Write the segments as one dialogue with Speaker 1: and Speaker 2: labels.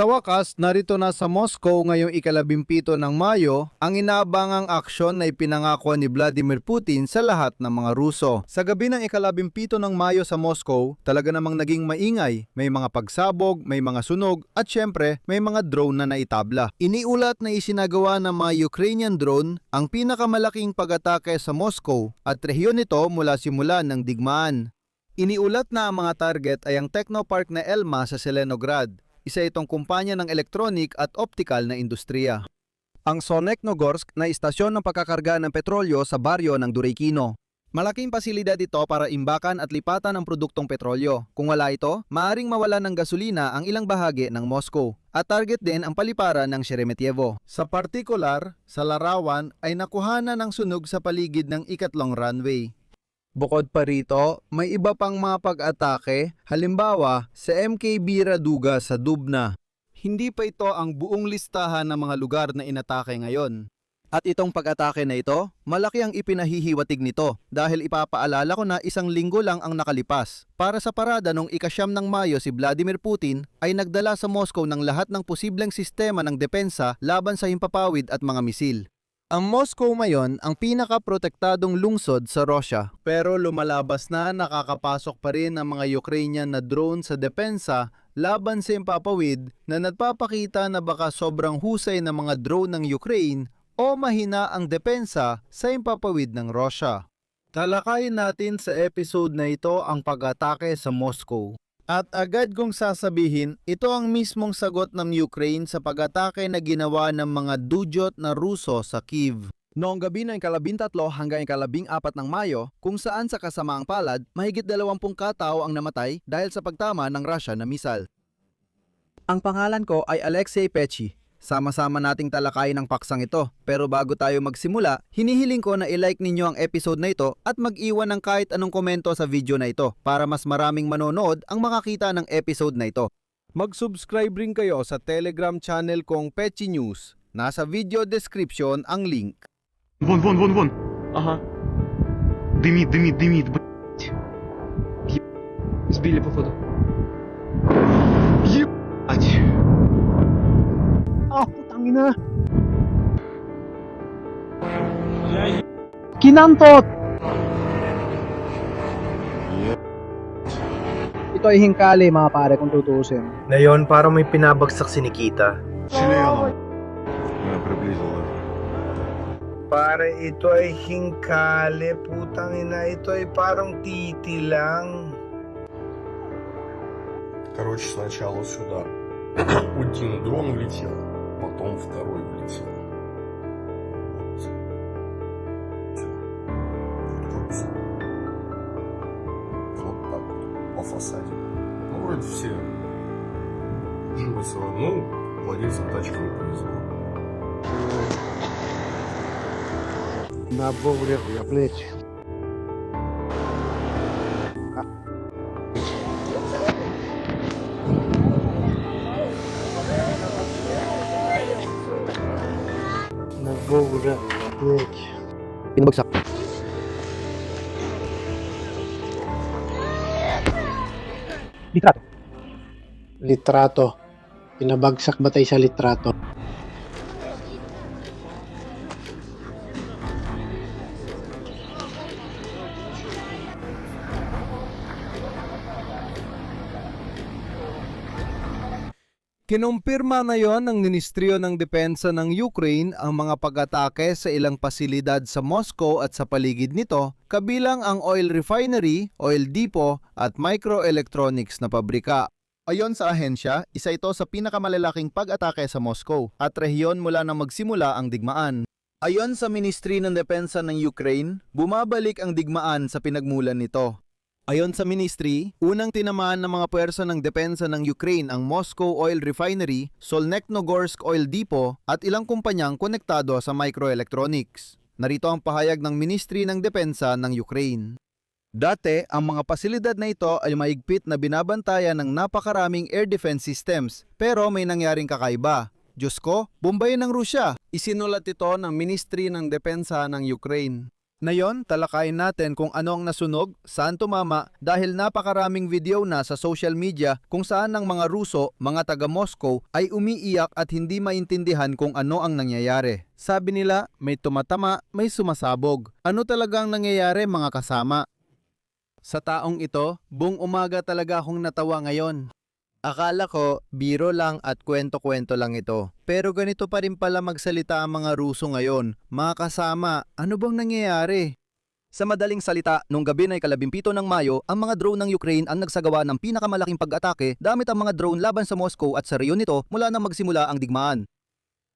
Speaker 1: Sa wakas, narito na sa Moscow ngayong ika-17 ng Mayo ang inaabangang aksyon na ipinangako ni Vladimir Putin sa lahat ng mga Ruso. Sa gabi ng ika-17 ng Mayo sa Moscow, talaga namang naging maingay. May mga pagsabog, may mga sunog, at syempre may mga drone na naitabla. Iniulat na isinagawa ng mga Ukrainian drone ang pinakamalaking pag-atake sa Moscow at rehiyon nito mula simula ng digmaan. Iniulat na ang mga target ay ang Technopark na Elma sa Zelenograd. Isa itong kumpanya ng electronic at optical na industriya. Ang Soneknogorsk na istasyon ng pagkakarga ng petrolyo sa baryo ng Dureikino. Malaking pasilidad ito para imbakan at lipatan ang produktong petrolyo. Kung wala ito, maaring mawalan ng gasolina ang ilang bahagi ng Moscow. At target din ang paliparan ng Sheremetyevo. Sa partikular, sa larawan ay nakuhanan ng sunog sa paligid ng ikatlong runway. Bukod pa rito, may iba pang mga pag-atake, halimbawa sa MKB Raduga sa Dubna. Hindi pa ito ang buong listahan ng mga lugar na inatake ngayon. At itong pag-atake na ito, malaki ang ipinahihiwatig nito dahil ipapaalala ko na 1 linggo lang ang nakalipas. Para sa parada noong ika-9 ng Mayo si Vladimir Putin ay nagdala sa Moscow ng lahat ng posibleng sistema ng depensa laban sa himpapawid at mga misil. Ang Moscow ngayon ang pinaka-protektadong lungsod sa Russia. Pero lumalabas na nakakapasok pa rin ang mga Ukrainian na drone sa depensa laban sa himpapawid na nagpapakita na baka sobrang husay ng mga drone ng Ukraine o mahina ang depensa sa himpapawid ng Russia. Talakayin natin sa episode na ito ang pag-atake sa Moscow. At agad kong sasabihin, ito ang mismong sagot ng Ukraine sa pag-atake na ginawa ng mga dugyot na Ruso sa Kyiv. Noong gabi ng ika-13 hanggang ika-14 ng Mayo, kung saan sa kasamaang palad, mahigit 20 katao ang namatay dahil sa pagtama ng Russia na misal. Ang pangalan ko ay Alexei Pechi. Sama-sama nating talakayin ang paksang ito. Pero bago tayo magsimula, hinihiling ko na i-like ninyo ang episode na ito at mag-iwan ng kahit anong komento sa video na ito para mas maraming manonood ang makakita ng episode na ito. Mag-subscribe rin kayo sa Telegram channel kong Pechi News. Nasa video description ang link.
Speaker 2: Вон. Ага. Дымит, блядь.
Speaker 3: Сбили, походу.
Speaker 2: Ебать.
Speaker 3: А, putangina! Kinantot! Ito ay hingkali mga pare kung tutuusin.
Speaker 4: Ngayon, parang may pinabagsak si Nikita.
Speaker 2: Членом. Я приблизил.
Speaker 4: Pare, ito ay hingkali, putang ina. Ito ay parang titi lang.
Speaker 5: Короче, сначала сюда один дрон влетел, потом второй влетел. Вот так вот, по фасаде. Ну, вроде все живы свои. Ну, владельцам тачки не повезло.
Speaker 3: На боврях я плечи. На боврях плечи. Pinabagsak. Litrato. Litrato. Pinabagsak ba tayo sa litrato?
Speaker 1: Kinumpirma na yon ng Ministryo ng Depensa ng Ukraine ang mga pag-atake sa ilang pasilidad sa Moscow at sa paligid nito, kabilang ang oil refinery, oil depot at microelectronics na pabrika. Ayon sa ahensya, isa ito sa pinakamalalaking pag-atake sa Moscow at rehiyon mula nang magsimula ang digmaan. Ayon sa Ministry ng Depensa ng Ukraine, bumabalik ang digmaan sa pinagmulan nito. Ayon sa ministry, unang tinamaan ng mga puwersa ng depensa ng Ukraine ang Moscow Oil Refinery, Solneknogorsk Oil Depot at ilang kumpanyang konektado sa microelectronics. Narito ang pahayag ng Ministry ng Depensa ng Ukraine. Dati, ang mga pasilidad na ito ay maigpit na binabantayan ng napakaraming air defense systems, pero may nangyaring kakaiba. Diyos ko, bombayin ng Rusya! Isinulat ito ng Ministry ng Depensa ng Ukraine. Ngayon, talakayin natin kung ano ang nasunog, saan tumama dahil napakaraming video na sa social media kung saan ang mga Ruso, mga taga Moscow ay umiiyak at hindi maintindihan kung ano ang nangyayari. Sabi nila, may tumatama, may sumasabog. Ano talagang nangyayari mga kasama? Sa taong ito, buong umaga talaga akong natawa ngayon. Akala ko, biro lang at kwento-kwento lang ito. Pero ganito pa rin pala magsalita ang mga Ruso ngayon. Mga kasama, ano bang nangyayari? Sa madaling salita, nung gabi na ika-17 ng Mayo, ang mga drone ng Ukraine ang nagsagawa ng pinakamalaking pag-atake gamit ang mga drone laban sa Moscow at sa rehiyon nito mula nang magsimula ang digmaan.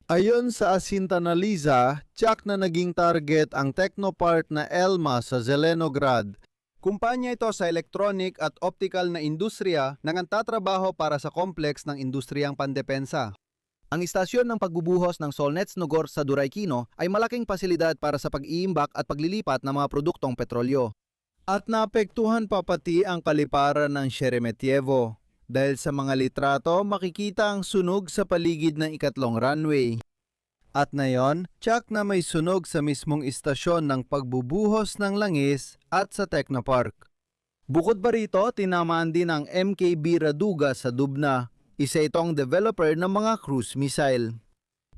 Speaker 1: Ayon sa Asinta Analiza, tiyak na naging target ang Technopark na Elma sa Zelenograd. Kumpanya ito sa electronic at optical na industriya na nagtatrabaho para sa complex ng industriyang pandepensa. Ang istasyon ng pagbubuhos ng Solnetsnogorsk sa Duraykino ay malaking pasilidad para sa pag-iimbak at paglilipat ng mga produktong petrolyo. At naapektuhan pa pati ang kaliparan ng Sheremetyevo. Dahil sa mga litrato, makikita ang sunog sa paligid ng ikatlong runway. At ngayon, tiyak na may sunog sa mismong istasyon ng pagbubuhos ng langis at sa Technopark. Bukod pa rito, tinamaan din ang MKB Raduga sa Dubna. Isa itong developer ng mga cruise missile.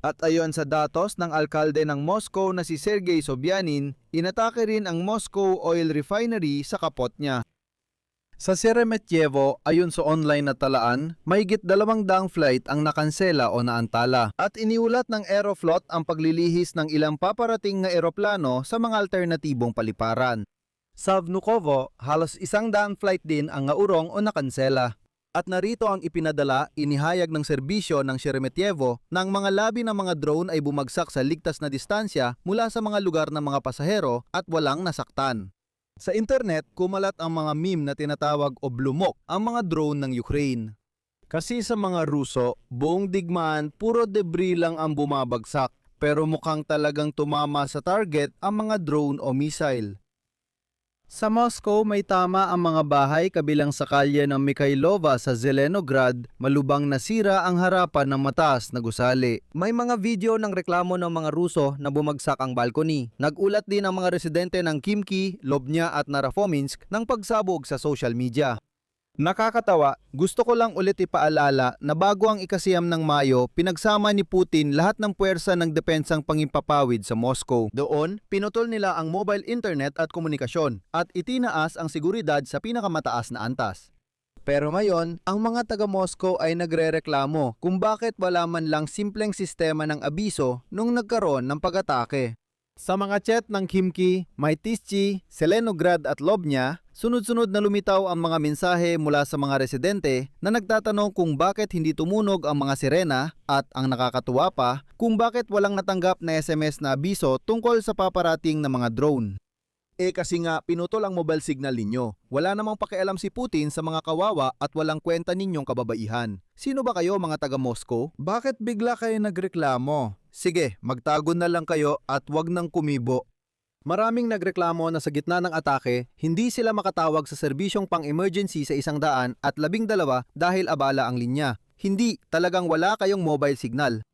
Speaker 1: At ayon sa datos ng alkalde ng Moscow na si Sergei Sobyanin, inatake rin ang Moscow Oil Refinery sa kapot niya. Sa Sheremetyevo, ayon sa online na talaan, mahigit 200 flight ang nakansela o naantala. At iniulat ng Aeroflot ang paglilihis ng ilang paparating na eroplano sa mga alternatibong paliparan. Sa Vnukovo, halos 100 flight din ang naurong o nakansela. At narito ang ipinadala, inihayag ng serbisyo ng Sheremetyevo na ang mga labi ng mga drone ay bumagsak sa ligtas na distansya mula sa mga lugar ng mga pasahero at walang nasaktan. Sa internet, kumalat ang mga meme na tinatawag o blumok ang mga drone ng Ukraine. Kasi sa mga Ruso, buong digmaan puro debris lang ang bumabagsak pero mukhang talagang tumama sa target ang mga drone o missile. Sa Moscow, may tama ang mga bahay kabilang sa kalye ng Mikhailova sa Zelenograd, malubang nasira ang harapan ng mataas na gusali. May mga video ng reklamo ng mga Ruso na bumagsak ang balcony. Nagulat din ang mga residente ng Khimki, Lobnya at Narafominsk ng pagsabog sa social media. Nakakatawa, gusto ko lang ulit ipaalala na bago ang ika-9 ng Mayo, pinagsama ni Putin lahat ng puwersa ng depensang pangimpapawid sa Moscow. Doon, pinutol nila ang mobile internet at komunikasyon at itinaas ang seguridad sa pinakamataas na antas. Pero ngayon, ang mga taga-Moscow ay nagrereklamo kung bakit wala man lang simpleng sistema ng abiso nung nagkaroon ng pag-atake. Sa mga chat ng Khimki, Maitishchi, Zelenograd at Lobnya, sunod-sunod na lumitaw ang mga mensahe mula sa mga residente na nagtatanong kung bakit hindi tumunog ang mga sirena at ang nakakatuwa pa kung bakit walang natanggap na SMS na abiso tungkol sa paparating na mga drone. Kasi nga pinutol ang mobile signal ninyo. Wala namang pakialam si Putin sa mga kawawa at walang kwenta ninyong kababaihan. Sino ba kayo mga taga Moscow? Bakit bigla kayo nagreklamo? Sige, magtago na lang kayo at wag nang kumibo. Maraming nagreklamo na sa gitna ng atake, hindi sila makatawag sa serbisyong pang-emergency sa 100 at 12 dahil abala ang linya. Hindi, talagang wala kayong mobile signal.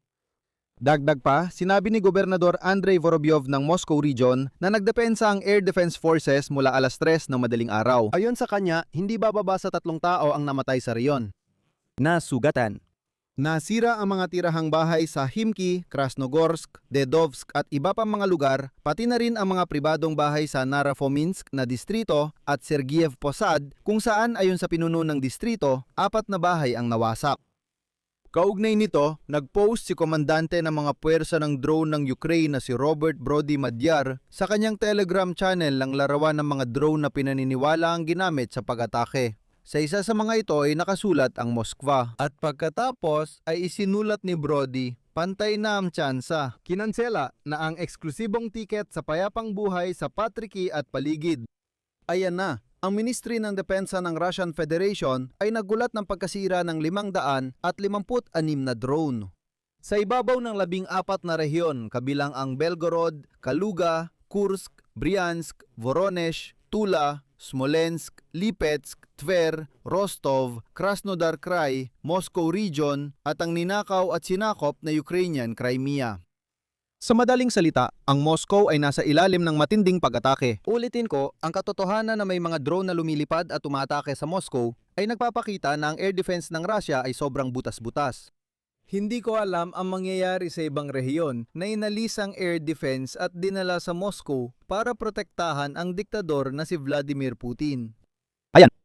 Speaker 1: Dagdag pa, sinabi ni Gobernador Andrei Vorobyov ng Moscow Region na nagdepensa ang Air Defense Forces mula alas 3 ng madaling araw. Ayon sa kanya, hindi bababa sa 3 tao ang namatay sa riyon. Nasugatan. Nasira ang mga tirahang bahay sa Khimki, Krasnogorsk, Dedovsk at iba pang mga lugar, pati na rin ang mga pribadong bahay sa Narafominsk na distrito at Sergiev Posad kung saan ayon sa pinuno ng distrito, 4 na bahay ang nawasak. Kaugnay nito, nag-post si komandante ng mga puwersa ng drone ng Ukraine na si Robert Brody Madyar sa kanyang Telegram channel ng larawan ng mga drone na pinaniniwala ang ginamit sa pag-atake. Sa isa sa mga ito ay nakasulat ang Moskva. At pagkatapos ay isinulat ni Brody, pantay na ang tsansa. Kinansela na ang eksklusibong tiket sa payapang buhay sa Patriki at paligid. Ayan na, ang Ministry ng Depensa ng Russian Federation ay nagulat ng pagkasira ng 556 na drone. Sa ibabaw ng 14 na rehiyon kabilang ang Belgorod, Kaluga, Kursk, Bryansk, Voronezh, Tula, Smolensk, Lipetsk, Tver, Rostov, Krasnodar Krai, Moscow Region at ang ninakaw at sinakop na Ukrainian Crimea. Sa madaling salita, ang Moscow ay nasa ilalim ng matinding pag-atake. Ulitin ko, ang katotohanan na may mga drone na lumilipad at umaatake sa Moscow ay nagpapakita na ang air defense ng Russia ay sobrang butas-butas. Hindi ko alam ang mangyayari sa ibang rehiyon na inalis ang air defense at dinala sa Moscow para protektahan ang diktador na si Vladimir Putin.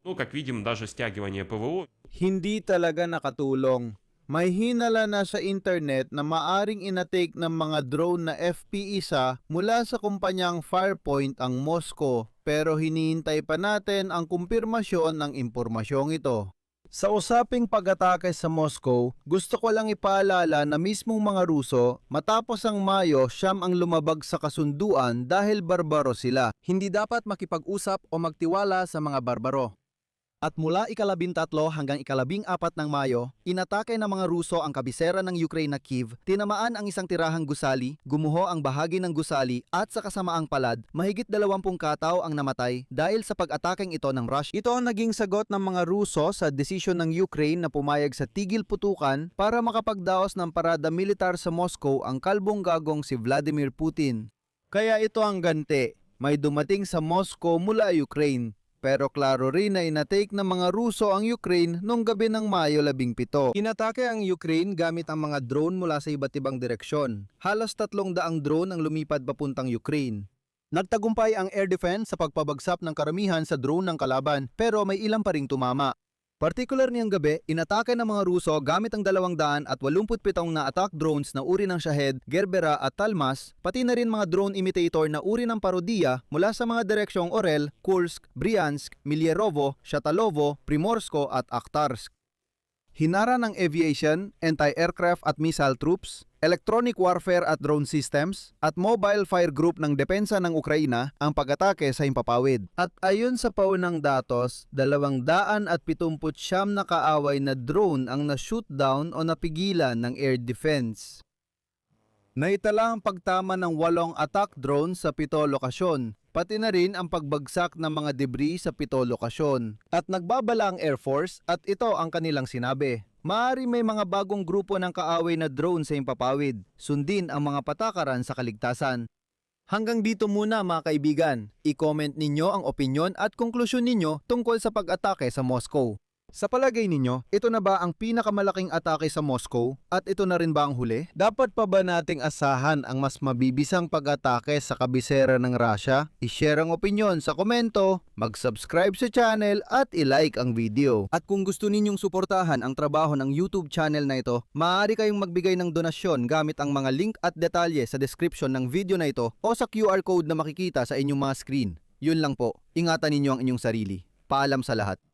Speaker 5: Ну, как видим, даже стягивание ПВО
Speaker 1: Hindi talaga nakatulong. May hinala na sa internet na maaring inatake ng mga drone na FP-1 mula sa kumpanyang Firepoint ang Moscow, pero hinihintay pa natin ang kumpirmasyon ng impormasyong ito. Sa usaping pag-atake sa Moscow, gusto ko lang ipaalala na mismong mga Ruso, matapos ang Mayo, siyam ang lumabag sa kasunduan dahil barbaro sila. Hindi dapat makipag-usap o magtiwala sa mga barbaro. At mula ika-13 hanggang ika-14 ng Mayo, inatake ng mga Ruso ang kabisera ng Ukraine na Kyiv, tinamaan ang isang tirahang gusali, gumuho ang bahagi ng gusali at sa kasamaang palad, mahigit 20 katao ang namatay dahil sa pag-atakeng ito ng Russia. Ito ang naging sagot ng mga Ruso sa desisyon ng Ukraine na pumayag sa tigil putukan para makapagdaos ng parada militar sa Moscow ang kalbong gagong si Vladimir Putin. Kaya ito ang ganti, may dumating sa Moscow mula Ukraine. Pero klaro rin na inatake ng mga Ruso ang Ukraine noong gabi ng Mayo 17. Inatake ang Ukraine gamit ang mga drone mula sa iba't ibang direksyon. Halos 300 drone ang lumipad papuntang Ukraine. Nagtagumpay ang air defense sa pagpabagsak ng karamihan sa drone ng kalaban, pero may ilang pa ring tumama. Partikular niyang gabi, inatake ng mga Ruso gamit ang 287 na attack drones na uri ng Shahed, Gerbera at Talmas, pati na rin mga drone imitator na uri ng Parodiya mula sa mga direksyong Orel, Kursk, Bryansk, Milyerovo, Shatalovo, Primorsko at Akhtarsk. Hinara ng aviation, anti-aircraft at missile troops, electronic warfare at drone systems, at mobile fire group ng depensa ng Ukraina ang pag-atake sa Himpapawid. At ayon sa paunang datos, 279 na kaaway na drone ang na-shoot down o napigilan ng air defense. Naitala ang pagtama ng 8 attack drone sa 7 lokasyon, pati na rin ang pagbagsak ng mga debris sa 7 lokasyon. At nagbabala ang Air Force at ito ang kanilang sinabi. Maaari may mga bagong grupo ng kaaway na drone sa Himpapawid. Sundin ang mga patakaran sa kaligtasan. Hanggang dito muna mga kaibigan. I-comment ninyo ang opinyon at konklusyon ninyo tungkol sa pag-atake sa Moscow. Sa palagay ninyo, ito na ba ang pinakamalaking atake sa Moscow? At ito na rin ba ang huli? Dapat pa ba nating asahan ang mas mabibisang pag-atake sa kabisera ng Russia? I-share ang opinyon sa komento, mag-subscribe sa channel at i-like ang video. At kung gusto ninyong suportahan ang trabaho ng YouTube channel na ito, maaari kayong magbigay ng donasyon gamit ang mga link at detalye sa description ng video na ito o sa QR code na makikita sa inyong mga screen. Yun lang po, ingatan ninyo ang inyong sarili. Paalam sa lahat.